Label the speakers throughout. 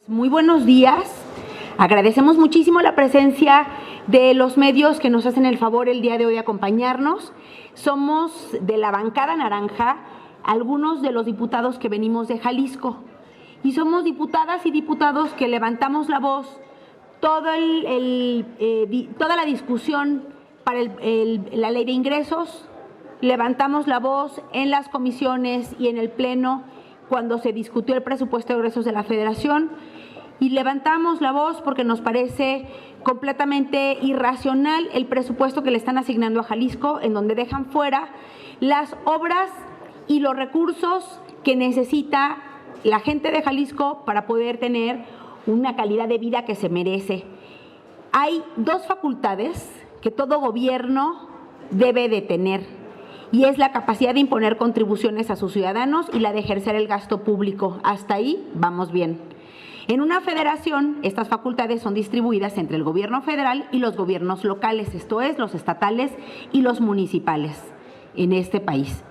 Speaker 1: Muy buenos días. Agradecemos muchísimo la presencia de los medios que nos hacen el favor el día de hoy de acompañarnos. Somos de la bancada naranja, algunos de los diputados que venimos de Jalisco. Y somos diputadas y diputados que levantamos la voz toda la discusión para la ley de ingresos. Levantamos la voz en las comisiones y en el Pleno cuando se discutió el presupuesto de egresos de la Federación. Y levantamos la voz porque nos parece completamente irracional el presupuesto que le están asignando a Jalisco, en donde dejan fuera las obras y los recursos que necesita la gente de Jalisco para poder tener una calidad de vida que se merece. Hay dos facultades que todo gobierno debe de tener, y es la capacidad de imponer contribuciones a sus ciudadanos y la de ejercer el gasto público. Hasta ahí vamos bien. En una federación, estas facultades son distribuidas entre el gobierno federal y los gobiernos locales, esto es, los estatales y los municipales en este país.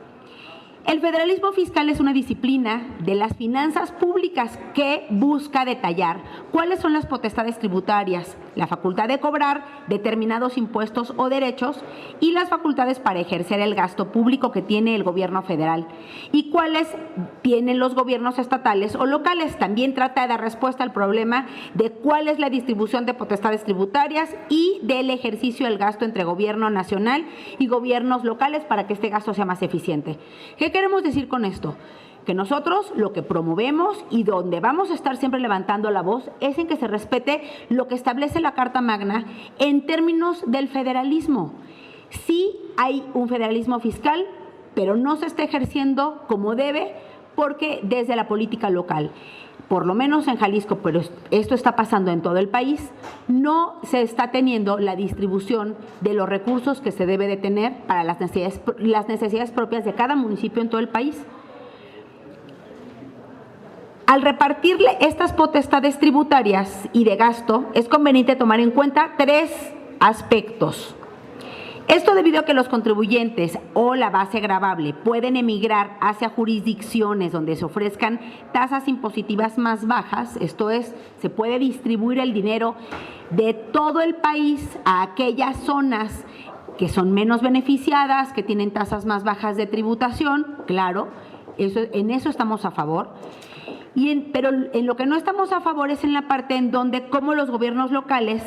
Speaker 1: El federalismo fiscal es una disciplina de las finanzas públicas que busca detallar cuáles son las potestades tributarias, la facultad de cobrar determinados impuestos o derechos y las facultades para ejercer el gasto público que tiene el gobierno federal y cuáles tienen los gobiernos estatales o locales. También trata de dar respuesta al problema de cuál es la distribución de potestades tributarias y del ejercicio del gasto entre gobierno nacional y gobiernos locales para que este gasto sea más eficiente. ¿Qué queremos decir con esto? Que nosotros lo que promovemos y donde vamos a estar siempre levantando la voz es en que se respete lo que establece la Carta Magna en términos del federalismo. Sí hay un federalismo fiscal, pero no se está ejerciendo como debe porque desde la política local, por lo menos en Jalisco, pero esto está pasando en todo el país, no se está teniendo la distribución de los recursos que se debe de tener para las necesidades propias de cada municipio en todo el país. Al repartirle estas potestades tributarias y de gasto, es conveniente tomar en cuenta tres aspectos. Esto debido a que los contribuyentes o la base gravable pueden emigrar hacia jurisdicciones donde se ofrezcan tasas impositivas más bajas, esto es, se puede distribuir el dinero de todo el país a aquellas zonas que son menos beneficiadas, que tienen tasas más bajas de tributación, claro, en eso estamos a favor. Pero en lo que no estamos a favor es en la parte en donde como los gobiernos locales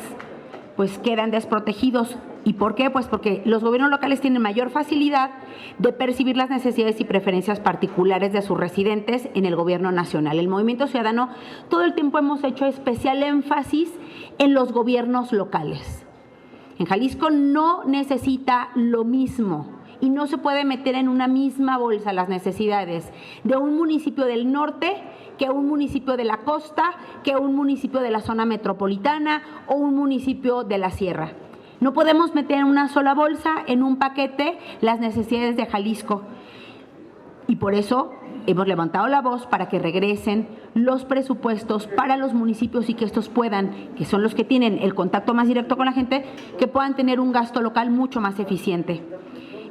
Speaker 1: pues quedan desprotegidos. ¿Y por qué? Pues porque los gobiernos locales tienen mayor facilidad de percibir las necesidades y preferencias particulares de sus residentes en el gobierno nacional. El Movimiento Ciudadano todo el tiempo hemos hecho especial énfasis en los gobiernos locales. En Jalisco no necesita lo mismo y no se puede meter en una misma bolsa las necesidades de un municipio del norte que un municipio de la costa, que un municipio de la zona metropolitana o un municipio de la sierra. No podemos meter en una sola bolsa, en un paquete, las necesidades de Jalisco. Y por eso hemos levantado la voz para que regresen los presupuestos para los municipios y que estos puedan, que son los que tienen el contacto más directo con la gente, que puedan tener un gasto local mucho más eficiente.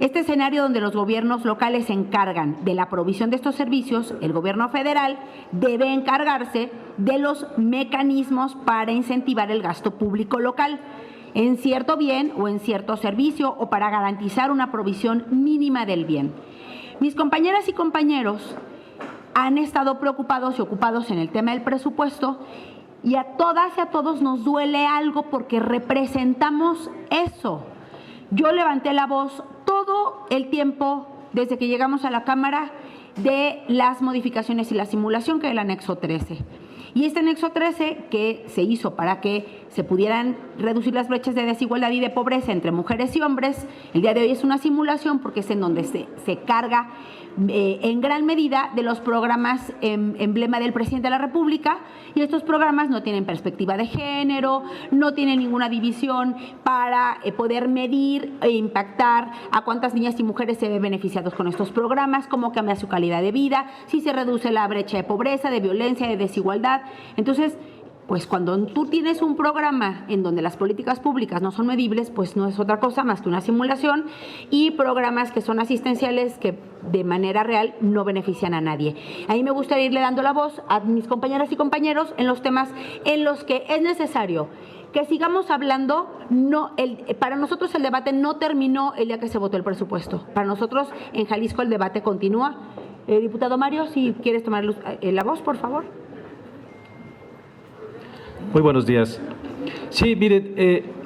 Speaker 1: Este escenario donde los gobiernos locales se encargan de la provisión de estos servicios, el gobierno federal debe encargarse de los mecanismos para incentivar el gasto público local en cierto bien o en cierto servicio o para garantizar una provisión mínima del bien. Mis compañeras y compañeros han estado preocupados y ocupados en el tema del presupuesto y a todas y a todos nos duele algo porque representamos eso. Yo levanté la voz todo el tiempo desde que llegamos a la Cámara de las modificaciones y la simulación que es el anexo 13. Y este anexo 13 que se hizo para que se pudieran reducir las brechas de desigualdad y de pobreza entre mujeres y hombres, el día de hoy es una simulación porque es en donde se carga en gran medida de los programas emblema del presidente de la República, y estos programas no tienen perspectiva de género, no tienen ninguna división para poder medir e impactar a cuántas niñas y mujeres se ven beneficiados con estos programas, cómo cambia su calidad de vida, si se reduce la brecha de pobreza, de violencia, de desigualdad. Entonces, pues cuando tú tienes un programa en donde las políticas públicas no son medibles, pues no es otra cosa más que una simulación, y programas que son asistenciales que de manera real no benefician a nadie. A mí me gustaría irle dando la voz a mis compañeras y compañeros en los temas en los que es necesario que sigamos hablando. Para nosotros el debate no terminó el día que se votó el presupuesto. Para nosotros en Jalisco el debate continúa. Diputado Mario, si quieres tomar la voz, por favor.
Speaker 2: Muy buenos días. Sí, miren,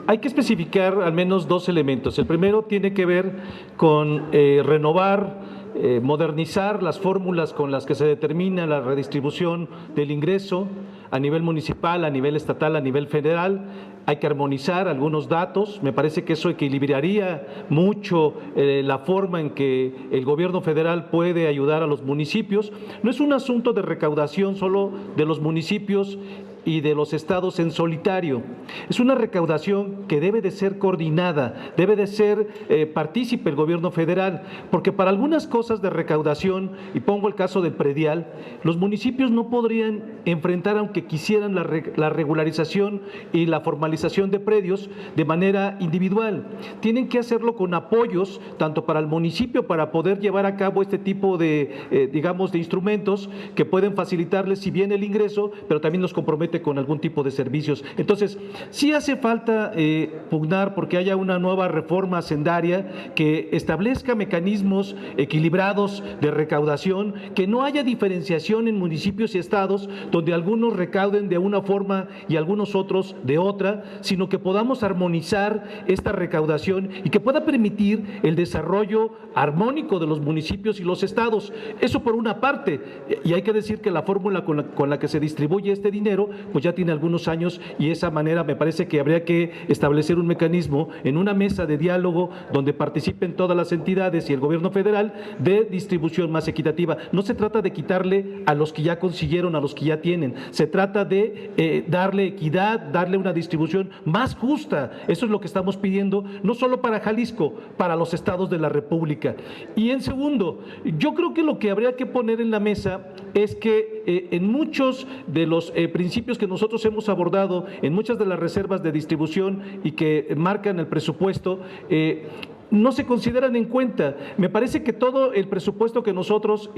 Speaker 2: hay que especificar al menos dos elementos. El primero tiene que ver con renovar, modernizar las fórmulas con las que se determina la redistribución del ingreso a nivel municipal, a nivel estatal, a nivel federal. Hay que armonizar algunos datos. Me parece que eso equilibraría mucho la forma en que el gobierno federal puede ayudar a los municipios. No es un asunto de recaudación solo de los municipios y de los estados en solitario. Es una recaudación que debe de ser coordinada, debe de ser partícipe el gobierno federal, porque para algunas cosas de recaudación, y pongo el caso del predial, los municipios no podrían enfrentar, aunque quisieran, la regularización y la formalización de predios de manera individual. Tienen que hacerlo con apoyos, tanto para el municipio, para poder llevar a cabo este tipo de, digamos, de instrumentos que pueden facilitarles, si bien el ingreso, pero también los compromete con algún tipo de servicios. Entonces, sí hace falta pugnar porque haya una nueva reforma hacendaria que establezca mecanismos equilibrados de recaudación, que no haya diferenciación en municipios y estados donde algunos recauden de una forma y algunos otros de otra, sino que podamos armonizar esta recaudación y que pueda permitir el desarrollo armónico de los municipios y los estados. Eso por una parte, y hay que decir que la fórmula con la que se distribuye este dinero pues ya tiene algunos años, y esa manera me parece que habría que establecer un mecanismo en una mesa de diálogo donde participen todas las entidades y el gobierno federal de distribución más equitativa. No se trata de quitarle a los que ya consiguieron, a los que ya tienen, se trata de darle equidad, darle una distribución más justa. Eso es lo que estamos pidiendo, no solo para Jalisco, para los estados de la República. Y en segundo, yo creo que lo que habría que poner en la mesa es que en muchos de los principios que nosotros hemos abordado, en muchas de las reservas de distribución y que marcan el presupuesto, no se consideran en cuenta. Me parece que todo el presupuesto que nosotros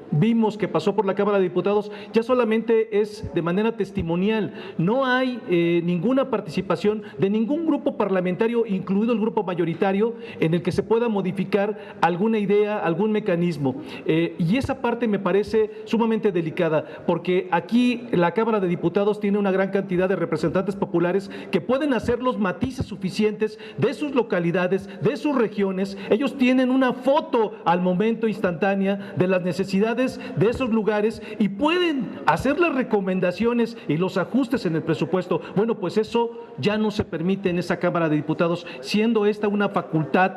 Speaker 2: vimos que pasó por la Cámara de Diputados ya solamente es de manera testimonial. No hay ninguna participación de ningún grupo parlamentario, incluido el grupo mayoritario, en el que se pueda modificar alguna idea, algún mecanismo. Y esa parte me parece sumamente delicada, porque aquí la Cámara de Diputados tiene una gran cantidad de representantes populares que pueden hacer los matices suficientes de sus localidades, de sus regiones. Ellos tienen una foto al momento instantánea de las necesidades de esos lugares y pueden hacer las recomendaciones y los ajustes en el presupuesto. Bueno, pues eso ya no se permite en esa Cámara de Diputados, siendo esta una facultad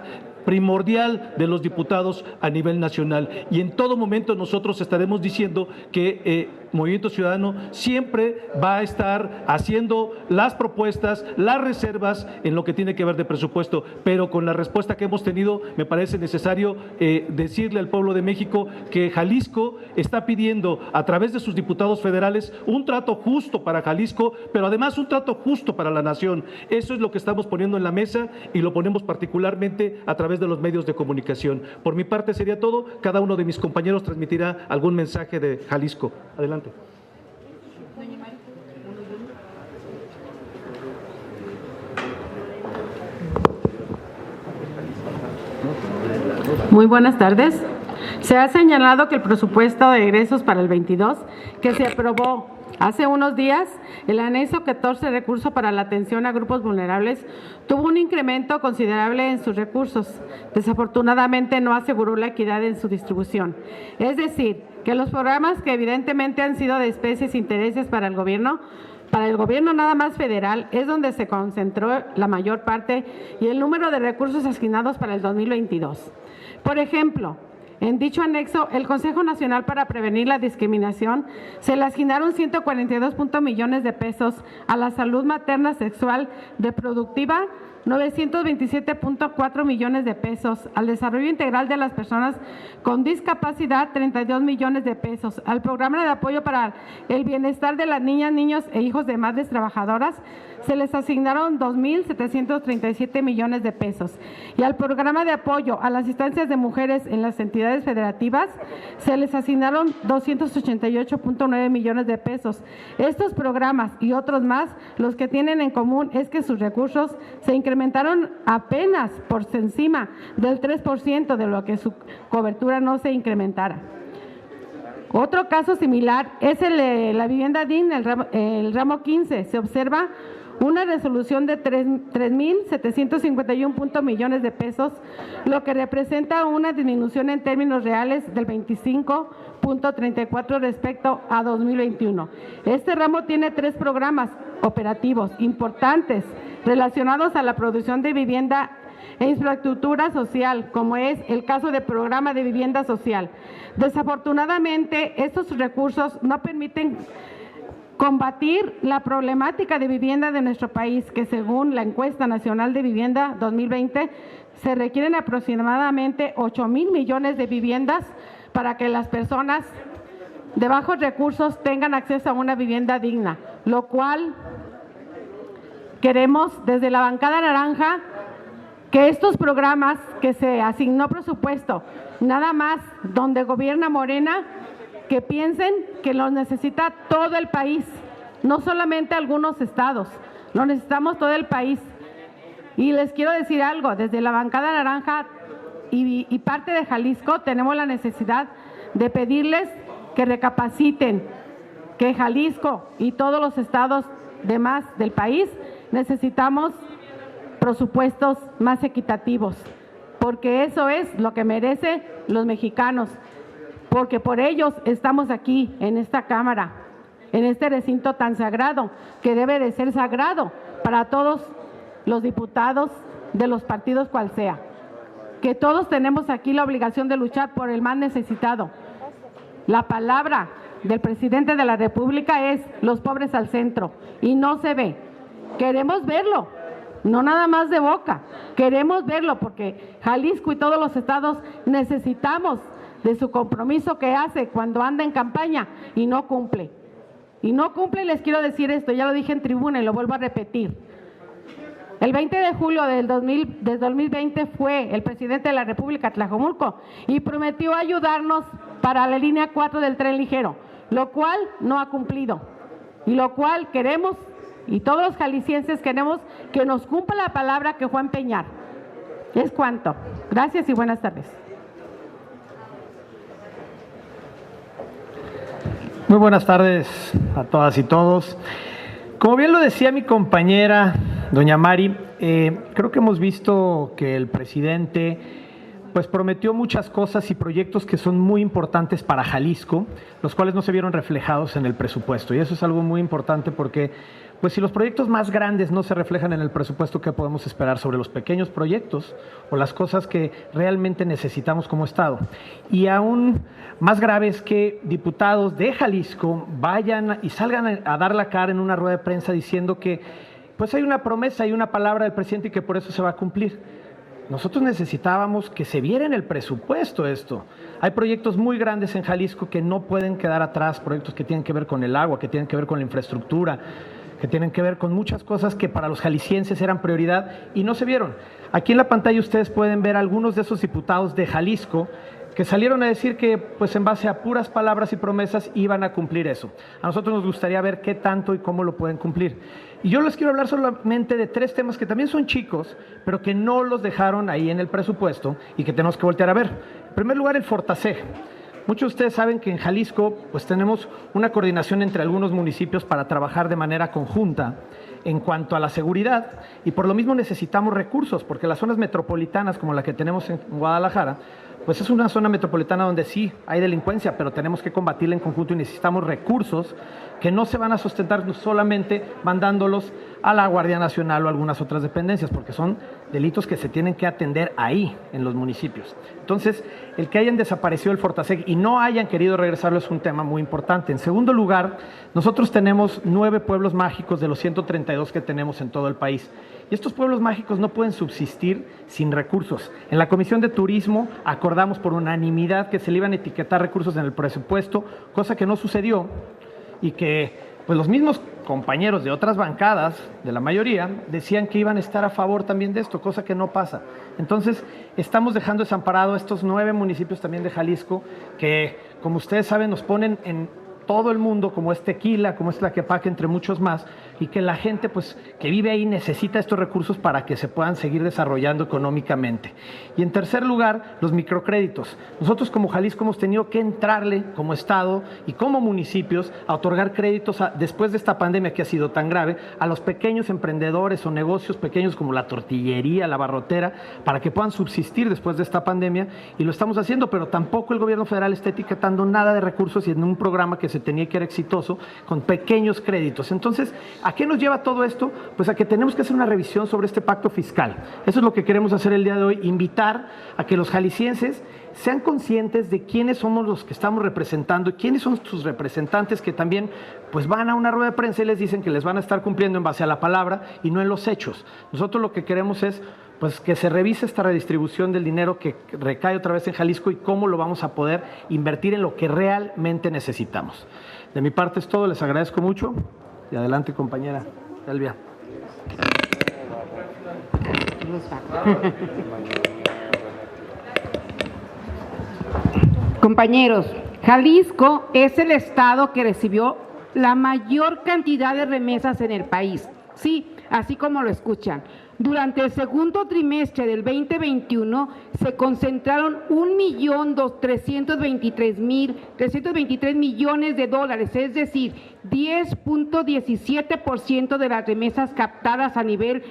Speaker 2: primordial de los diputados a nivel nacional. Y en todo momento nosotros estaremos diciendo que Movimiento Ciudadano siempre va a estar haciendo las propuestas, las reservas en lo que tiene que ver de presupuesto, pero con la respuesta que hemos tenido me parece necesario decirle al pueblo de México que Jalisco está pidiendo a través de sus diputados federales un trato justo para Jalisco, pero además un trato justo para la nación. Eso es lo que estamos poniendo en la mesa y lo ponemos particularmente a través de los medios de comunicación. Por mi parte sería todo. Cada uno de mis compañeros transmitirá algún mensaje de Jalisco. Adelante.
Speaker 3: Muy buenas tardes. Se ha señalado que el presupuesto de egresos para el 22, que se aprobó hace unos días, el anexo 14, recurso para la atención a grupos vulnerables, tuvo un incremento considerable en sus recursos. Desafortunadamente no aseguró la equidad en su distribución. Es decir, que los programas que evidentemente han sido de especies e intereses para el gobierno nada más federal, es donde se concentró la mayor parte y el número de recursos asignados para el 2022. Por ejemplo, En dicho anexo, el Consejo Nacional para Prevenir la Discriminación se le asignaron 142 millones de pesos, a la salud materna sexual reproductiva 927.4 millones de pesos, al desarrollo integral de las personas con discapacidad 32 millones de pesos, al programa de apoyo para el bienestar de las niñas, niños e hijos de madres trabajadoras se les asignaron 2.737 millones de pesos, y al programa de apoyo a las instancias de mujeres en las entidades federativas se les asignaron 288.9 millones de pesos. Estos programas y otros más, los que tienen en común es que sus recursos se incrementaron apenas por encima del 3% de lo que su cobertura no se incrementara. Otro caso similar es el de la vivienda digna, el ramo 15. Se observa una resolución de 3.751 millones de pesos, lo que representa una disminución en términos reales del 25.34 respecto a 2021. Este ramo tiene 3 programas operativos importantes relacionados a la producción de vivienda e infraestructura social, como es el caso del programa de vivienda social. Desafortunadamente, estos recursos no permiten combatir la problemática de vivienda de nuestro país, que según la Encuesta Nacional de Vivienda 2020, se requieren aproximadamente 8,000 millones de viviendas para que las personas de bajos recursos tengan acceso a una vivienda digna, lo cual queremos desde la bancada naranja que estos programas que se asignó presupuesto, nada más donde gobierna Morena, que piensen que los necesita todo el país, no solamente algunos estados, lo necesitamos todo el país. Y les quiero decir algo, desde la bancada naranja y parte de Jalisco tenemos la necesidad de pedirles que recapaciten, que Jalisco y todos los estados demás del país necesitamos presupuestos más equitativos, porque eso es lo que merecen los mexicanos, porque por ellos estamos aquí en esta Cámara, en este recinto tan sagrado, que debe de ser sagrado para todos los diputados de los partidos cual sea, que todos tenemos aquí la obligación de luchar por el más necesitado. La palabra del presidente de la República es los pobres al centro, y no se ve. Queremos verlo, no nada más de boca, queremos verlo, porque Jalisco y todos los estados necesitamos de su compromiso que hace cuando anda en campaña y no cumple. Y no cumple, les quiero decir esto, ya lo dije en tribuna y lo vuelvo a repetir. El 20 de julio del 2020 fue el presidente de la República a Tlajomulco y prometió ayudarnos para la línea 4 del tren ligero, lo cual no ha cumplido, y lo cual queremos, y todos los jaliscienses queremos que nos cumpla la palabra que fue a empeñar. Es cuanto. Gracias y buenas tardes.
Speaker 4: Muy buenas tardes a todas y todos. Como bien lo decía mi compañera, doña Mari, creo que hemos visto que el presidente pues prometió muchas cosas y proyectos que son muy importantes para Jalisco, los cuales no se vieron reflejados en el presupuesto. Y eso es algo muy importante porque pues si los proyectos más grandes no se reflejan en el presupuesto, ¿qué podemos esperar sobre los pequeños proyectos o las cosas que realmente necesitamos como Estado? Y aún más grave es que diputados de Jalisco vayan y salgan a dar la cara en una rueda de prensa diciendo que pues hay una promesa y una palabra del presidente y que por eso se va a cumplir. Nosotros necesitábamos que se viera en el presupuesto esto. Hay proyectos muy grandes en Jalisco que no pueden quedar atrás, proyectos que tienen que ver con el agua, que tienen que ver con la infraestructura, que tienen que ver con muchas cosas que para los jaliscienses eran prioridad y no se vieron. Aquí en la pantalla ustedes pueden ver algunos de esos diputados de Jalisco que salieron a decir que pues en base a puras palabras y promesas iban a cumplir eso. A nosotros nos gustaría ver qué tanto y cómo lo pueden cumplir. Y yo les quiero hablar solamente de 3 temas que también son chicos, pero que no los dejaron ahí en el presupuesto y que tenemos que voltear a ver. En primer lugar, el Fortaseg. Muchos de ustedes saben que en Jalisco pues tenemos una coordinación entre algunos municipios para trabajar de manera conjunta en cuanto a la seguridad y por lo mismo necesitamos recursos porque las zonas metropolitanas como la que tenemos en Guadalajara pues es una zona metropolitana donde sí hay delincuencia, pero tenemos que combatirla en conjunto y necesitamos recursos que no se van a sustentar solamente mandándolos a la Guardia Nacional o algunas otras dependencias, porque son delitos que se tienen que atender ahí, en los municipios. Entonces, el que hayan desaparecido el Fortaseg y no hayan querido regresarlo es un tema muy importante. En segundo lugar, nosotros tenemos 9 pueblos mágicos de los 132 que tenemos en todo el país. Y estos pueblos mágicos no pueden subsistir sin recursos. En la Comisión de Turismo acordamos por unanimidad que se le iban a etiquetar recursos en el presupuesto, cosa que no sucedió y que pues los mismos compañeros de otras bancadas, de la mayoría, decían que iban a estar a favor también de esto, cosa que no pasa. Entonces, estamos dejando desamparado a estos 9 municipios también de Jalisco que, como ustedes saben, nos ponen en todo el mundo, como es Tequila, como es Tlaquepaque, entre muchos más, y que la gente pues, que vive ahí necesita estos recursos para que se puedan seguir desarrollando económicamente. Y en tercer lugar, los microcréditos. Nosotros como Jalisco hemos tenido que entrarle como Estado y como municipios a otorgar créditos después de esta pandemia que ha sido tan grave, a los pequeños emprendedores o negocios pequeños como la tortillería, la abarrotera, para que puedan subsistir después de esta pandemia, y lo estamos haciendo, pero tampoco el gobierno federal está etiquetando nada de recursos y en un programa que se tenía que era exitoso, con pequeños créditos. Entonces, ¿a qué nos lleva todo esto? Pues a que tenemos que hacer una revisión sobre este pacto fiscal. Eso es lo que queremos hacer el día de hoy, invitar a que los jaliscienses sean conscientes de quiénes somos los que estamos representando y quiénes son sus representantes que también pues van a una rueda de prensa y les dicen que les van a estar cumpliendo en base a la palabra y no en los hechos. Nosotros lo que queremos es pues que se revise esta redistribución del dinero que recae otra vez en Jalisco y cómo lo vamos a poder invertir en lo que realmente necesitamos. De mi parte es todo, les agradezco mucho y adelante, compañera Elvia.
Speaker 5: Compañeros, Jalisco es el estado que recibió la mayor cantidad de remesas en el país. Sí, así como lo escuchan. Durante el segundo trimestre del 2021 se concentraron 1.323.323 millones de dólares, es decir, 10.17% de las remesas captadas a nivel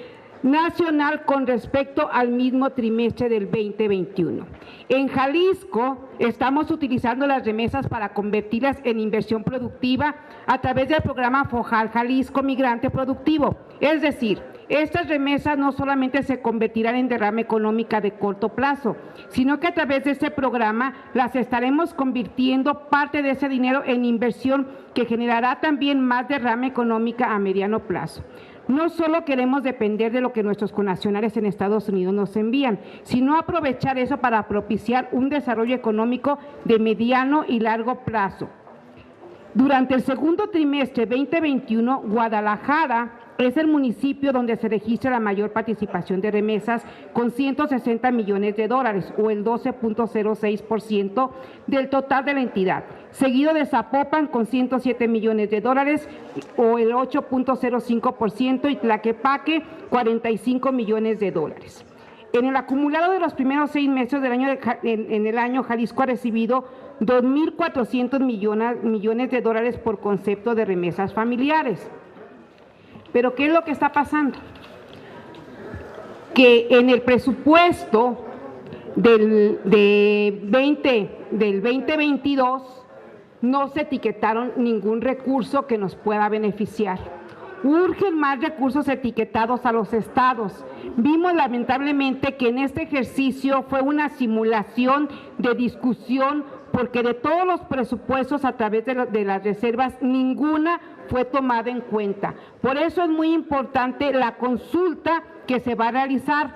Speaker 5: nacional con respecto al mismo trimestre del 2021. En Jalisco estamos utilizando las remesas para convertirlas en inversión productiva a través del programa FOJAL Jalisco Migrante Productivo. Es decir, estas remesas no solamente se convertirán en derrama económica de corto plazo, sino que a través de este programa las estaremos convirtiendo parte de ese dinero en inversión que generará también más derrama económica a mediano plazo. No solo queremos depender de lo que nuestros connacionales en Estados Unidos nos envían, sino aprovechar eso para propiciar un desarrollo económico de mediano y largo plazo. Durante el segundo trimestre 2021, Guadalajara es el municipio donde se registra la mayor participación de remesas con 160 millones de dólares o el 12.06% del total de la entidad, seguido de Zapopan con 107 millones de dólares o el 8.05% y Tlaquepaque 45 millones de dólares. En el acumulado de los primeros 6 meses del año en el año, Jalisco ha recibido 2.400 millones de dólares por concepto de remesas familiares. Pero ¿qué es lo que está pasando? Que en el presupuesto del 2022 no se etiquetaron ningún recurso que nos pueda beneficiar. Urgen más recursos etiquetados a los estados. Vimos lamentablemente que en este ejercicio fue una simulación de discusión porque de todos los presupuestos a través de las reservas, ninguna fue tomada en cuenta. Por eso es muy importante la consulta que se va a realizar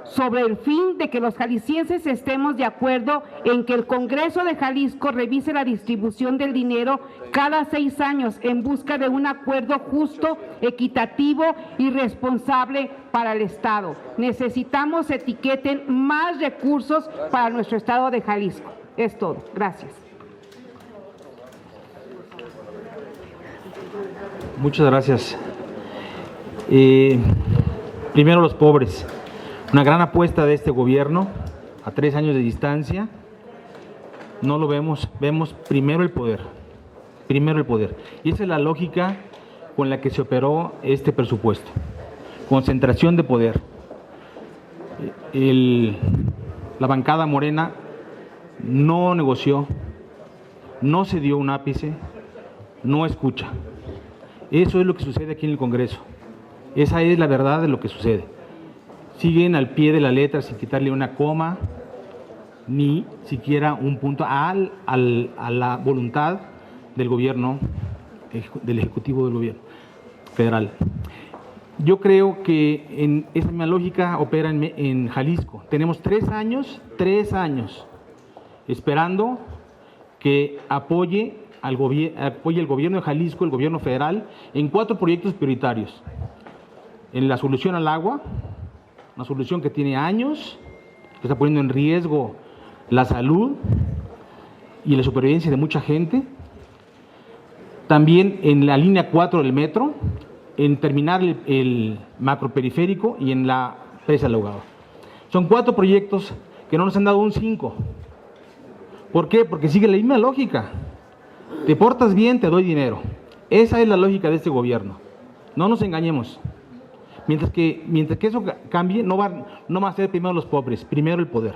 Speaker 5: sobre el fin de que los jaliscienses estemos de acuerdo en que el Congreso de Jalisco revise la distribución del dinero cada 6 años en busca de un acuerdo justo, equitativo y responsable para el Estado. Necesitamos etiqueten más recursos para nuestro Estado de Jalisco. Es todo. Gracias.
Speaker 6: Muchas gracias. Primero los pobres. Una gran apuesta de este gobierno a 3 años de distancia. No lo vemos, vemos primero el poder. Primero el poder. Y esa es la lógica con la que se operó este presupuesto. Concentración de poder. La bancada morena no negoció, no se dio un ápice, no escucha. Eso es lo que sucede aquí en el Congreso. Esa es la verdad de lo que sucede. Siguen al pie de la letra sin quitarle una coma, ni siquiera un punto a la voluntad del gobierno, del Ejecutivo del Gobierno Federal. Yo creo que en esa misma lógica opera en Jalisco. Tenemos 3 años esperando que apoye el gobierno de Jalisco, el gobierno federal, en 4 proyectos prioritarios. En la solución al agua, una solución que tiene años, que está poniendo en riesgo la salud y la supervivencia de mucha gente. También en la línea 4 del metro, en terminar el macroperiférico y en la presa del Ahogado. Son 4 proyectos que no nos han dado un 5. ¿Por qué? Porque sigue la misma lógica. Te portas bien, te doy dinero. Esa es la lógica de este gobierno. No nos engañemos. Mientras que eso cambie, no van a ser primero los pobres, primero el poder.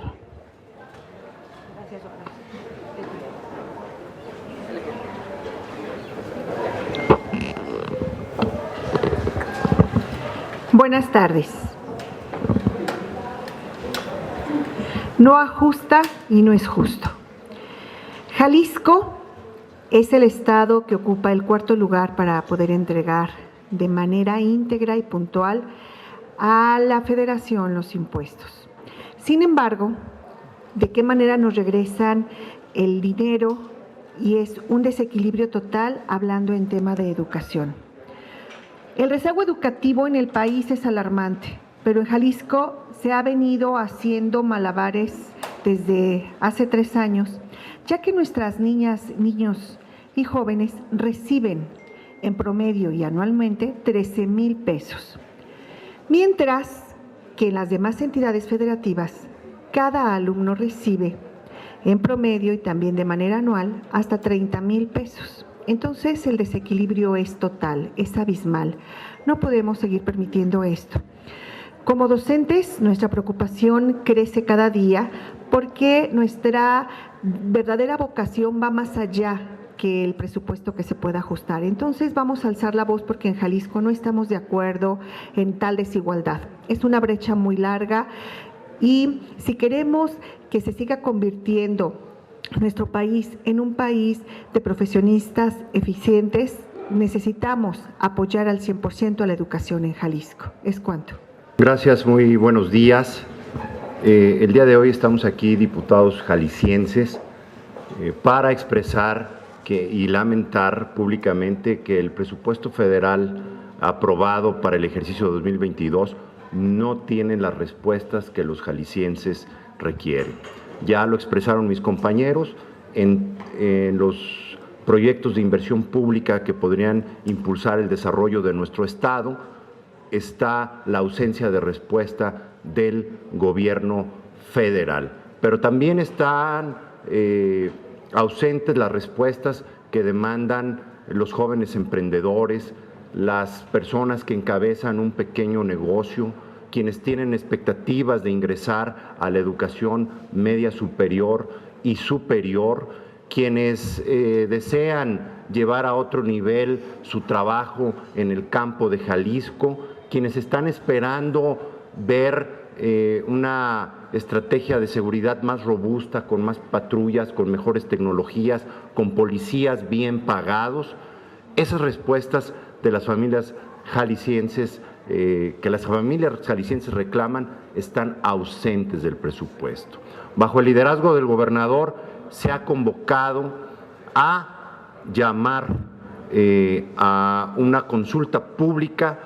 Speaker 1: Buenas tardes. No ajusta y no es justo. Jalisco es el estado que ocupa el 4º lugar para poder entregar de manera íntegra y puntual a la Federación los impuestos. Sin embargo, ¿de qué manera nos regresan el dinero? Y es un desequilibrio total hablando en tema de educación. El rezago educativo en el país es alarmante, pero en Jalisco se ha venido haciendo malabares desde hace 3 años, ya que nuestras niñas, niños y jóvenes reciben en promedio y anualmente 13,000 pesos, mientras que en las demás entidades federativas cada alumno recibe en promedio y también de manera anual hasta 30,000 pesos. Entonces el desequilibrio es total, es abismal. No podemos seguir permitiendo esto. Como docentes, nuestra preocupación crece cada día porque nuestra verdadera vocación va más allá que el presupuesto que se pueda ajustar. Entonces vamos a alzar la voz porque en Jalisco no estamos de acuerdo en tal desigualdad. Es una brecha muy larga y si queremos que se siga convirtiendo nuestro país en un país de profesionistas eficientes, necesitamos apoyar al 100% a la educación en Jalisco. ¿Es cuánto?
Speaker 7: Gracias, muy buenos días. El día de hoy estamos aquí, diputados jaliscienses, para expresar y lamentar públicamente que el presupuesto federal aprobado para el ejercicio 2022 no tiene las respuestas que los jaliscienses requieren. Ya lo expresaron mis compañeros en los proyectos de inversión pública que podrían impulsar el desarrollo de nuestro estado. Está la ausencia de respuesta del gobierno federal, pero también están ausentes las respuestas que demandan los jóvenes emprendedores, las personas que encabezan un pequeño negocio, quienes tienen expectativas de ingresar a la educación media superior y superior, quienes desean llevar a otro nivel su trabajo en el campo de Jalisco, quienes están esperando ver una estrategia de seguridad más robusta, con más patrullas, con mejores tecnologías, con policías bien pagados. Esas respuestas de las familias jaliscienses, que las familias jaliscienses reclaman, están ausentes del presupuesto. Bajo el liderazgo del gobernador se ha convocado a llamar a una consulta pública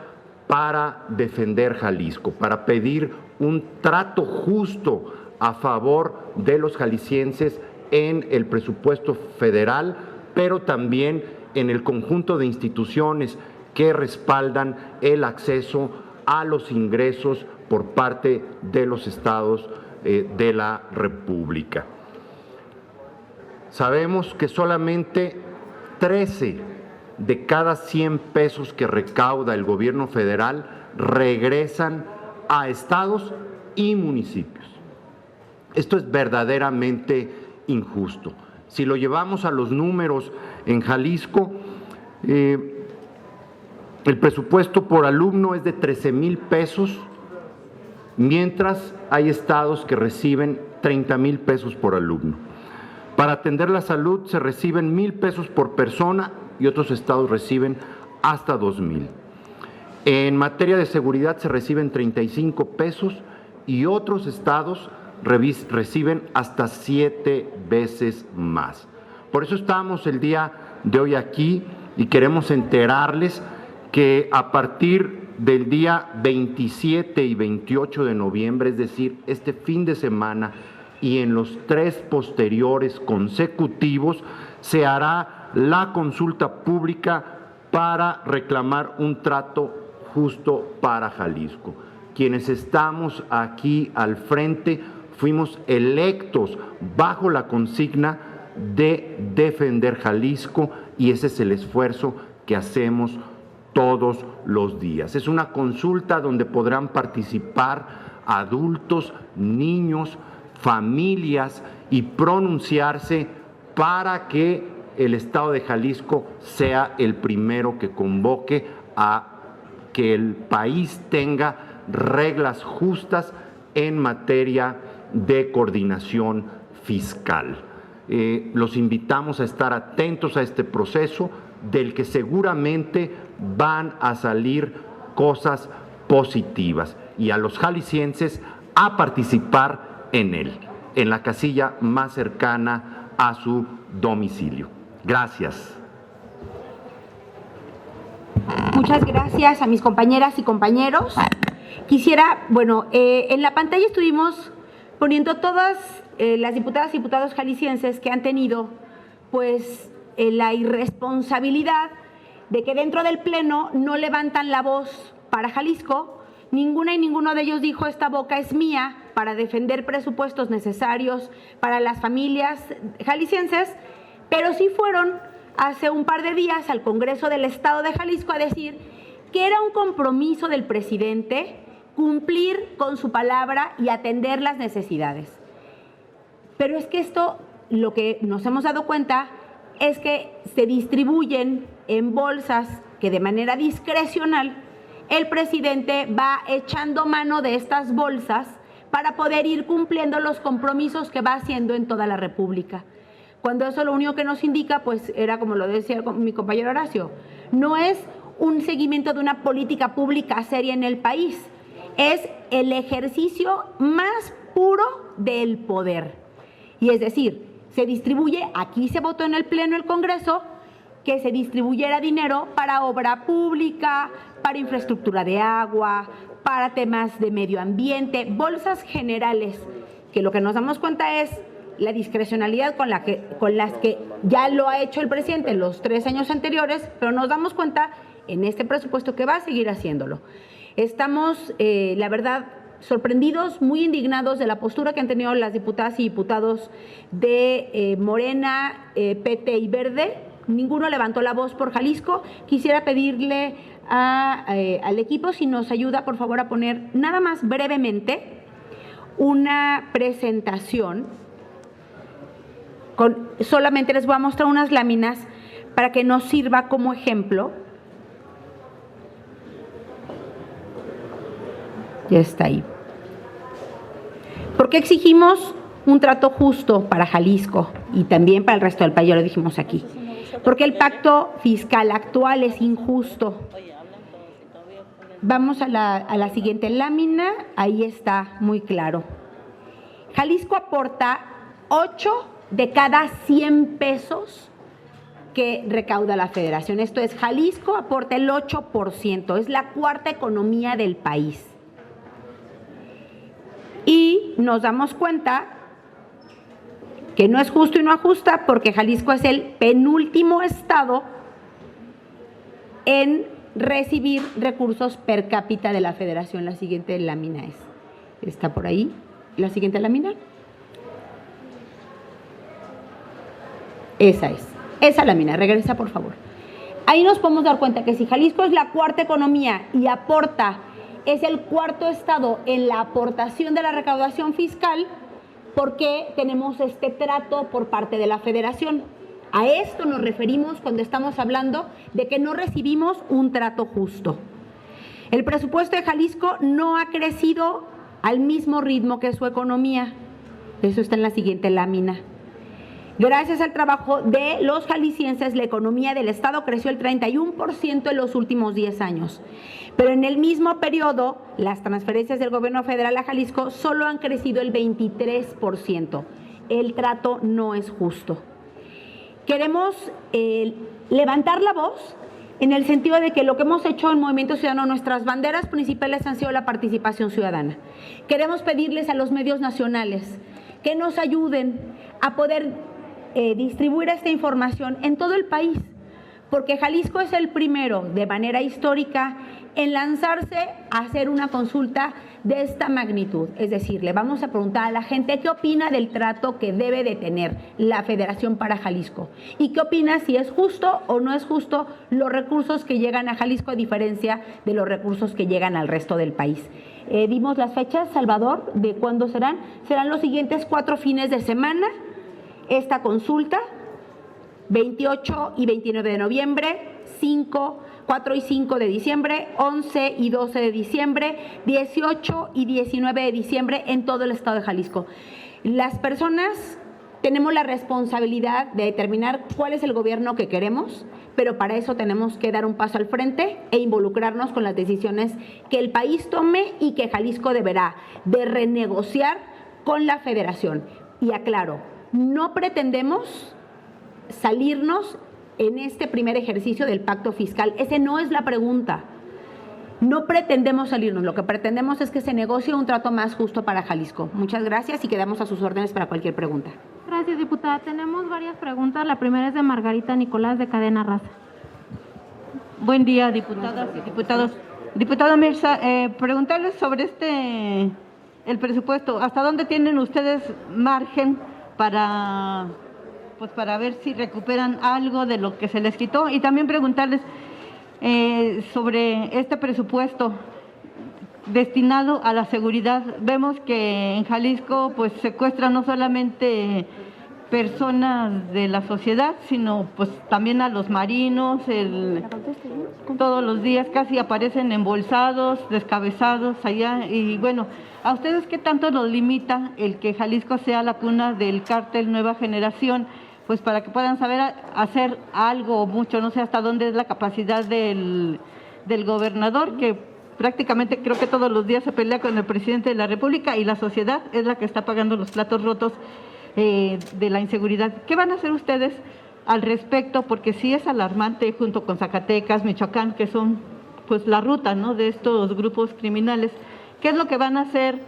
Speaker 7: para defender Jalisco, para pedir un trato justo a favor de los jaliscienses en el presupuesto federal, pero también en el conjunto de instituciones que respaldan el acceso a los ingresos por parte de los estados de la República. Sabemos que solamente 13 de cada 100 pesos que recauda el gobierno federal regresan a estados y municipios. Esto es verdaderamente injusto. Si lo llevamos a los números en Jalisco, El presupuesto por alumno es de 13,000 pesos, mientras hay estados que reciben 30,000 pesos por alumno. Para atender la salud se reciben 1,000 pesos por persona y otros estados reciben hasta 2,000. En materia de seguridad se reciben 35 pesos y otros estados reciben hasta 7 veces más. Por eso estamos el día de hoy aquí y queremos enterarles que a partir del día 27 y 28 de noviembre, es decir, este fin de semana y en los 3 posteriores consecutivos, se hará la consulta pública para reclamar un trato justo para Jalisco. Quienes estamos aquí al frente fuimos electos bajo la consigna de defender Jalisco y ese es el esfuerzo que hacemos todos los días. Es una consulta donde podrán participar adultos, niños, familias y pronunciarse para que el Estado de Jalisco sea el primero que convoque a que el país tenga reglas justas en materia de coordinación fiscal. Los invitamos a estar atentos a este proceso del que seguramente van a salir cosas positivas y a los jaliscienses a participar en él, en la casilla más cercana a su domicilio. Gracias.
Speaker 1: Muchas gracias a mis compañeras y compañeros. Quisiera, en la pantalla estuvimos poniendo todas las diputadas y diputados jaliscienses que han tenido, la irresponsabilidad de que dentro del Pleno no levantan la voz para Jalisco. Ninguna y ninguno de ellos dijo: esta boca es mía, para defender presupuestos necesarios para las familias jaliscienses, pero sí fueron hace un par de días al Congreso del Estado de Jalisco a decir que era un compromiso del presidente cumplir con su palabra y atender las necesidades. Pero es que esto, lo que nos hemos dado cuenta es que se distribuyen en bolsas que de manera discrecional el presidente va echando mano de estas bolsas para poder ir cumpliendo los compromisos que va haciendo en toda la República. Cuando eso lo único que nos indica, era como lo decía mi compañero Horacio, no es un seguimiento de una política pública seria en el país, es el ejercicio más puro del poder. Y es decir, se distribuye, aquí se votó en el Pleno del Congreso, que se distribuyera dinero para obra pública, para infraestructura de agua, para temas de medio ambiente, bolsas generales, que lo que nos damos cuenta es la discrecionalidad con las que ya lo ha hecho el presidente en los 3 años anteriores, pero nos damos cuenta en este presupuesto que va a seguir haciéndolo. Estamos, la verdad, sorprendidos, muy indignados de la postura que han tenido las diputadas y diputados de Morena, PT y Verde. Ninguno levantó la voz por Jalisco. Quisiera pedirle al equipo si nos ayuda, por favor, a poner nada más brevemente una presentación. Solamente les voy a mostrar unas láminas para que nos sirva como ejemplo. Ya está ahí. ¿Por qué exigimos un trato justo para Jalisco y también para el resto del país? Ya lo dijimos aquí. Porque el pacto fiscal actual es injusto. Vamos a la siguiente lámina. Ahí está muy claro. Jalisco aporta 8 de cada 100 pesos que recauda la Federación. Esto es, Jalisco aporta el 8%, es la cuarta economía del país. Y nos damos cuenta que no es justo y no ajusta porque Jalisco es el penúltimo estado en recibir recursos per cápita de la Federación. La siguiente lámina está por ahí. La siguiente lámina. Esa lámina, regresa por favor. Ahí nos podemos dar cuenta que si Jalisco es la cuarta economía y es el cuarto estado en la aportación de la recaudación fiscal, ¿por qué tenemos este trato por parte de la Federación? A esto nos referimos cuando estamos hablando de que no recibimos un trato justo. El presupuesto de Jalisco no ha crecido al mismo ritmo que su economía. Eso está en la siguiente lámina. Gracias al trabajo de los jaliscienses, la economía del Estado creció el 31% en los últimos 10 años. Pero en el mismo periodo, las transferencias del gobierno federal a Jalisco solo han crecido el 23%. El trato no es justo. Queremos levantar la voz en el sentido de que lo que hemos hecho en Movimiento Ciudadano, nuestras banderas principales han sido la participación ciudadana. Queremos pedirles a los medios nacionales que nos ayuden a poder distribuir esta información en todo el país, porque Jalisco es el primero, de manera histórica, en lanzarse a hacer una consulta de esta magnitud. Es decir, le vamos a preguntar a la gente qué opina del trato que debe de tener la Federación para Jalisco y qué opina si es justo o no es justo los recursos que llegan a Jalisco a diferencia de los recursos que llegan al resto del país. Dimos las fechas, Salvador, de cuándo serán. Serán los siguientes 4 fines de semana. Esta consulta, 28 y 29 de noviembre, 4 y 5 de diciembre, 11 y 12 de diciembre, 18 y 19 de diciembre en todo el estado de Jalisco. Las personas tenemos la responsabilidad de determinar cuál es el gobierno que queremos, pero para eso tenemos que dar un paso al frente e involucrarnos con las decisiones que el país tome y que Jalisco deberá de renegociar con la Federación. Y aclaro, no pretendemos salirnos en este primer ejercicio del pacto fiscal. Ese no es la pregunta. No pretendemos salirnos. Lo que pretendemos es que se negocie un trato más justo para Jalisco. Muchas gracias y quedamos a sus órdenes para cualquier pregunta.
Speaker 8: Gracias, diputada. Tenemos varias preguntas. La primera es de Margarita Nicolás, de Cadena Raza.
Speaker 9: Buen día, diputadas y diputados. Diputada Mirza, preguntarles sobre el presupuesto. ¿Hasta dónde tienen ustedes margen para ver si recuperan algo de lo que se les quitó? Y también preguntarles sobre este presupuesto destinado a la seguridad. Vemos que en Jalisco pues secuestran no solamente personas de la sociedad, sino pues también a los marinos, todos los días casi aparecen embolsados, descabezados allá. Y bueno, ¿a ustedes qué tanto los limita el que Jalisco sea la cuna del cártel Nueva Generación? Pues para que puedan saber hacer algo o mucho, no sé hasta dónde es la capacidad del gobernador, que prácticamente creo que todos los días se pelea con el presidente de la República, y la sociedad es la que está pagando los platos rotos de la inseguridad. ¿Qué van a hacer ustedes al respecto? Porque sí es alarmante, junto con Zacatecas, Michoacán, que son pues la ruta, ¿no?, de estos grupos criminales. ¿Qué es lo que van a hacer?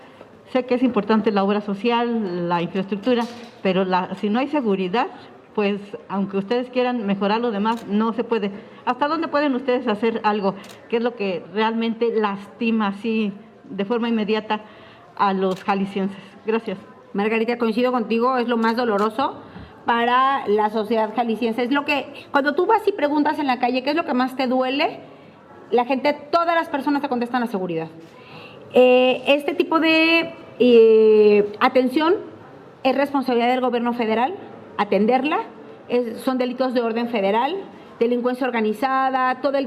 Speaker 9: Sé que es importante la obra social, la infraestructura, pero si no hay seguridad, pues aunque ustedes quieran mejorar lo demás, no se puede. ¿Hasta dónde pueden ustedes hacer algo? ¿Qué es lo que realmente lastima así de forma inmediata a los jaliscienses? Gracias.
Speaker 1: Margarita, coincido contigo, es lo más doloroso para la sociedad jalisciense. Es lo que, cuando tú vas y preguntas en la calle, ¿qué es lo que más te duele? La gente, todas las personas te contestan la seguridad. Este tipo de atención es responsabilidad del gobierno federal, atenderla, son delitos de orden federal, delincuencia organizada, todo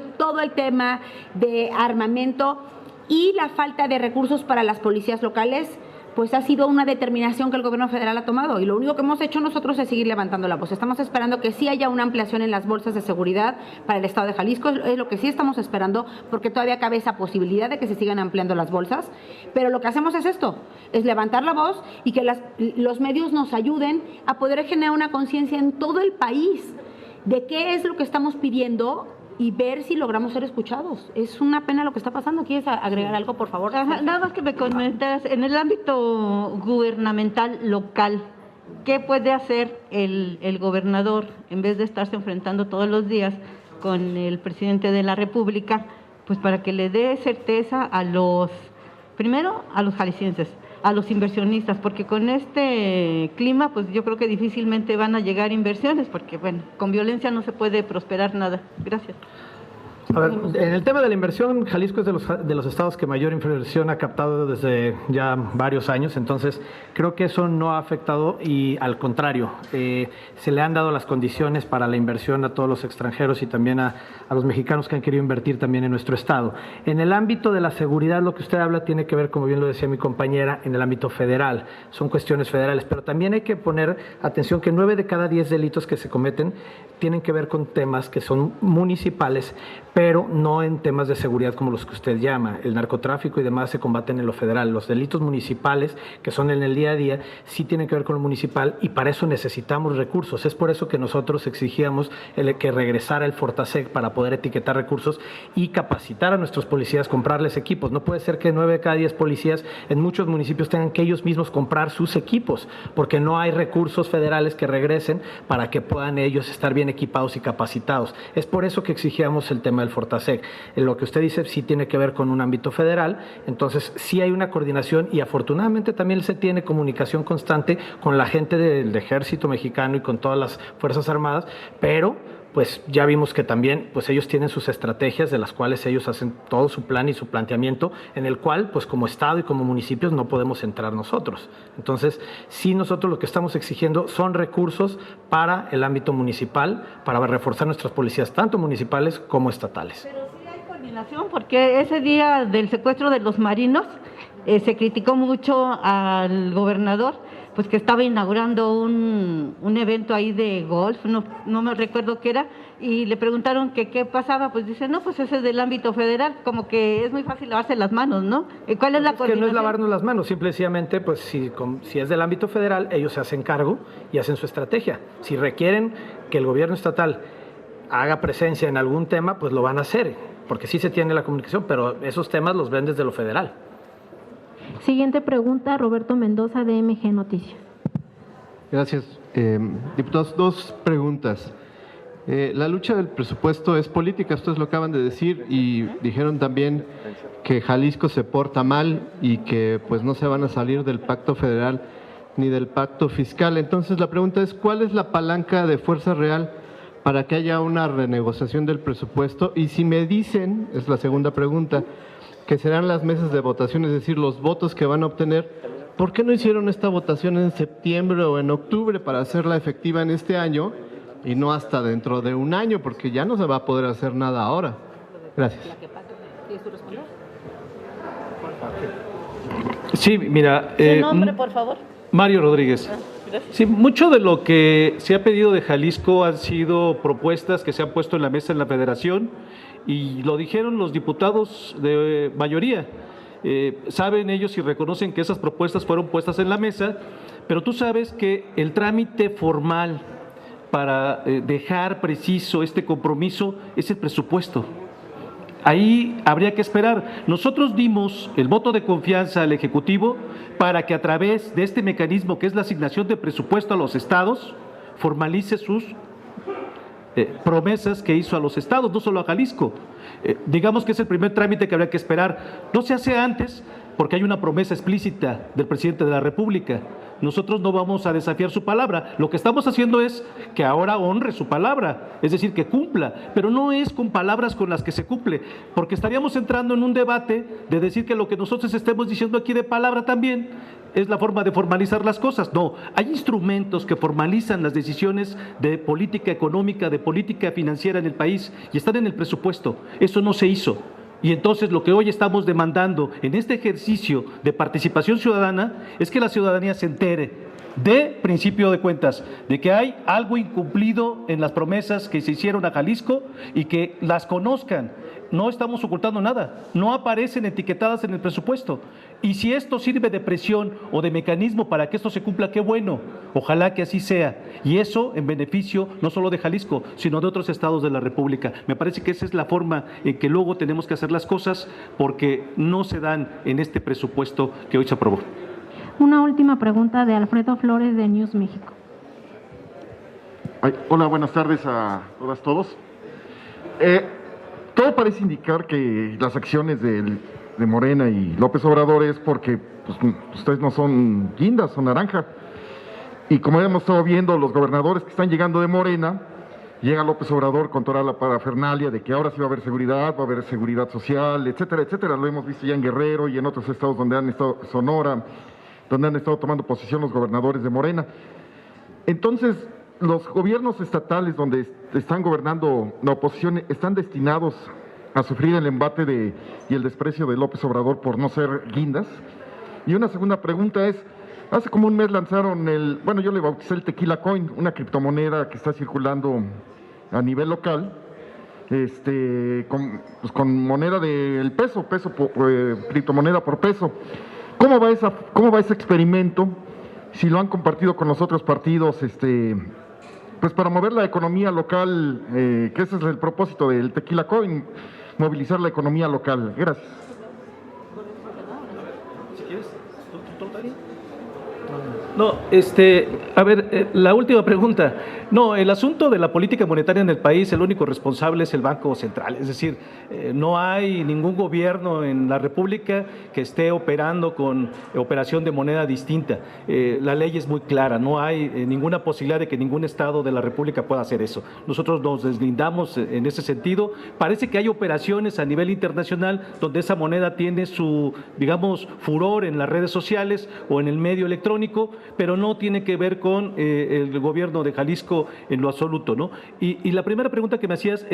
Speaker 1: el tema de armamento y la falta de recursos para las policías locales, pues ha sido una determinación que el gobierno federal ha tomado, y lo único que hemos hecho nosotros es seguir levantando la voz. Estamos esperando que sí haya una ampliación en las bolsas de seguridad para el estado de Jalisco, es lo que sí estamos esperando, porque todavía cabe esa posibilidad de que se sigan ampliando las bolsas, pero lo que hacemos es esto, es levantar la voz y que los medios nos ayuden a poder generar una conciencia en todo el país de qué es lo que estamos pidiendo y ver si logramos ser escuchados. Es una pena lo que está pasando. ¿Quieres agregar algo, por favor?
Speaker 9: Nada más que me comentaras, en el ámbito gubernamental local, ¿qué puede hacer el gobernador en vez de estarse enfrentando todos los días con el presidente de la República, pues para que le dé certeza primero a los jaliscienses, a los inversionistas, porque con este clima pues yo creo que difícilmente van a llegar inversiones, porque bueno, con violencia no se puede prosperar nada. Gracias.
Speaker 4: A ver, en el tema de la inversión, Jalisco es de los estados que mayor inversión ha captado desde ya varios años, entonces creo que eso no ha afectado y al contrario, se le han dado las condiciones para la inversión a todos los extranjeros y también a los mexicanos que han querido invertir también en nuestro estado. En el ámbito de la seguridad, lo que usted habla tiene que ver, como bien lo decía mi compañera, en el ámbito federal, son cuestiones federales, pero también hay que poner atención que 9 de cada 10 delitos que se cometen tienen que ver con temas que son municipales, pero no en temas de seguridad como los que usted llama. El narcotráfico y demás se combaten en lo federal. Los delitos municipales, que son en el día a día, sí tienen que ver con lo municipal y para eso necesitamos recursos. Es por eso que nosotros exigíamos que regresara el Fortaseg para poder etiquetar recursos y capacitar a nuestros policías, comprarles equipos. No puede ser que 9 de cada 10 policías en muchos municipios tengan que ellos mismos comprar sus equipos, porque no hay recursos federales que regresen para que puedan ellos estar bien equipados y capacitados. Es por eso que exigíamos el tema del Fortaseg. Lo que usted dice sí tiene que ver con un ámbito federal, entonces sí hay una coordinación y afortunadamente también se tiene comunicación constante con la gente del Ejército Mexicano y con todas las Fuerzas Armadas, pero pues ya vimos que también pues ellos tienen sus estrategias de las cuales ellos hacen todo su plan y su planteamiento, en el cual pues como Estado y como municipios no podemos entrar nosotros. Entonces sí, nosotros lo que estamos exigiendo son recursos para el ámbito municipal, para reforzar nuestras policías, tanto municipales como estatales.
Speaker 9: Pero sí hay coordinación, porque ese día del secuestro de los marinos se criticó mucho al gobernador, pues que estaba inaugurando un evento ahí de golf, no me recuerdo qué era, y le preguntaron que qué pasaba, pues dice, no, pues ese es del ámbito federal, como que es muy fácil lavarse las manos, ¿no? ¿Cuál es la coordinación?
Speaker 4: Que no es lavarnos las manos, simplemente, pues si es del ámbito federal, ellos se hacen cargo y hacen su estrategia. Si requieren que el gobierno estatal haga presencia en algún tema, pues lo van a hacer, porque sí se tiene la comunicación, pero esos temas los ven desde lo federal.
Speaker 8: Siguiente pregunta, Roberto Mendoza, de MG Noticias.
Speaker 10: Gracias. Diputados, 2 preguntas. La lucha del presupuesto es política, ustedes lo acaban de decir, y dijeron también que Jalisco se porta mal y que pues no se van a salir del pacto federal ni del pacto fiscal. Entonces la pregunta es, ¿cuál es la palanca de fuerza real para que haya una renegociación del presupuesto? Y si me dicen, es la segunda pregunta, que serán las mesas de votación, es decir, los votos que van a obtener, ¿por qué no hicieron esta votación en septiembre o en octubre para hacerla efectiva en este año y no hasta dentro de un año? Porque ya no se va a poder hacer nada ahora. Gracias.
Speaker 2: Sí, mira.
Speaker 9: ¿Su nombre, por favor?
Speaker 2: Mario Rodríguez. Sí, mucho de lo que se ha pedido de Jalisco han sido propuestas que se han puesto en la mesa en la Federación y lo dijeron los diputados de mayoría. Saben ellos y reconocen que esas propuestas fueron puestas en la mesa, pero tú sabes que el trámite formal para dejar preciso este compromiso es el presupuesto. Ahí habría que esperar. Nosotros dimos el voto de confianza al Ejecutivo para que a través de este mecanismo que es la asignación de presupuesto a los estados, formalice sus promesas que hizo a los estados, no solo a Jalisco. Digamos que es el primer trámite que habría que esperar. No se hace antes porque hay una promesa explícita del presidente de la República. Nosotros no vamos a desafiar su palabra. Lo que estamos haciendo es que ahora honre su palabra, es decir, que cumpla, pero no es con palabras con las que se cumple, porque estaríamos entrando en un debate de decir que lo que nosotros estemos diciendo aquí de palabra también es la forma de formalizar las cosas. No, hay instrumentos que formalizan las decisiones de política económica, de política financiera en el país y están en el presupuesto. Eso no se hizo. Y entonces lo que hoy estamos demandando en este ejercicio de participación ciudadana es que la ciudadanía se entere de principio de cuentas, de que hay algo incumplido en las promesas que se hicieron a Jalisco y que las conozcan. No estamos ocultando nada, no aparecen etiquetadas en el presupuesto. Y si esto sirve de presión o de mecanismo para que esto se cumpla, qué bueno, ojalá que así sea. Y eso en beneficio no solo de Jalisco, sino de otros estados de la República. Me parece que esa es la forma en que luego tenemos que hacer las cosas, porque no se dan en este presupuesto que hoy se aprobó.
Speaker 8: Una última pregunta de Alfredo Flores, de News México.
Speaker 11: Hola, buenas tardes a todas, todos. Todo parece indicar que las acciones de Morena y López Obrador es porque pues, ustedes no son guindas, son naranja. Y como hemos estado viendo, los gobernadores que están llegando de Morena, llega López Obrador con toda la parafernalia de que ahora sí va a haber seguridad social, etcétera, etcétera. Lo hemos visto ya en Guerrero y en otros estados donde han estado, Sonora, donde han estado tomando posición los gobernadores de Morena. Entonces, los gobiernos estatales donde están gobernando la oposición están destinados a sufrir el embate y el desprecio de López Obrador por no ser guindas. Y una segunda pregunta es, hace como un mes lanzaron yo le bauticé el Tequila Coin, una criptomoneda que está circulando a nivel local, con moneda del peso, criptomoneda por peso. ¿Cómo va ese experimento? Si lo han compartido con los otros partidos, pues para mover la economía local, que ese es el propósito del Tequila Coin, movilizar la economía local. Gracias.
Speaker 2: No, a ver, la última pregunta. No, el asunto de la política monetaria en el país, el único responsable es el Banco Central. Es decir, no hay ningún gobierno en la República que esté operando con operación de moneda distinta. La ley es muy clara, no hay ninguna posibilidad de que ningún estado de la República pueda hacer eso. Nosotros nos deslindamos en ese sentido. Parece que hay operaciones a nivel internacional donde esa moneda tiene su, digamos, furor en las redes sociales o en el medio electrónico, pero no tiene que ver con el gobierno de Jalisco en lo absoluto, ¿no? Y la primera pregunta que me hacías,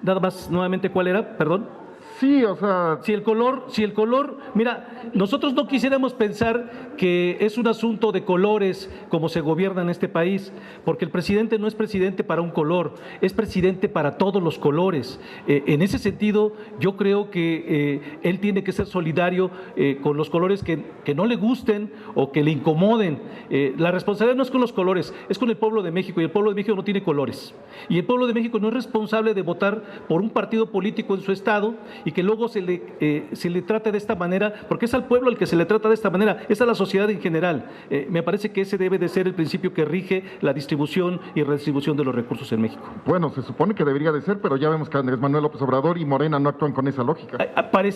Speaker 2: nada más nuevamente, ¿cuál era? Perdón.
Speaker 11: Sí, o sea...
Speaker 2: Si el color, mira, nosotros no quisiéramos pensar que es un asunto de colores como se gobierna en este país, porque el presidente no es presidente para un color, es presidente para todos los colores. En ese sentido, yo creo que él tiene que ser solidario con los colores que no le gusten o que le incomoden. La responsabilidad no es con los colores, es con el pueblo de México, y el pueblo de México no tiene colores. Y el pueblo de México no es responsable de votar por un partido político en su estado y que luego se le trate de esta manera, porque es al pueblo al que se le trata de esta manera, es a la sociedad en general. Me parece que ese debe de ser el principio que rige la distribución y redistribución de los recursos en México.
Speaker 11: Bueno, se supone que debería de ser, pero ya vemos que Andrés Manuel López Obrador y Morena no actúan con esa lógica.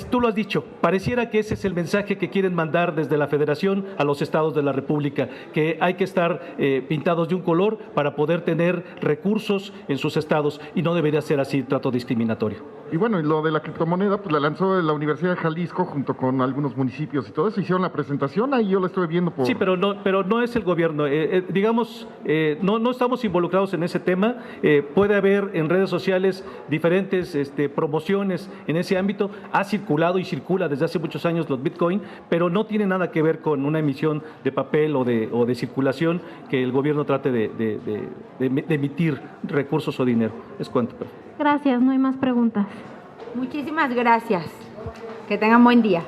Speaker 2: Tú lo has dicho, pareciera que ese es el mensaje que quieren mandar desde la Federación a los estados de la República, que hay que estar pintados de un color para poder tener recursos en sus estados, y no debería ser así trato discriminatorio.
Speaker 11: Y bueno, y lo de la criptomoneda, pues la lanzó la Universidad de Jalisco junto con algunos municipios y todo eso. Hicieron la presentación, ahí yo la estuve viendo por...
Speaker 2: Sí, pero no es el gobierno. No estamos involucrados en ese tema. Puede haber en redes sociales diferentes promociones en ese ámbito. Ha circulado y circula desde hace muchos años los Bitcoin, pero no tiene nada que ver con una emisión de papel o de circulación que el gobierno trate de emitir recursos o dinero. Es cuanto.
Speaker 8: Gracias, no hay más preguntas.
Speaker 1: Muchísimas gracias. Que tengan buen día.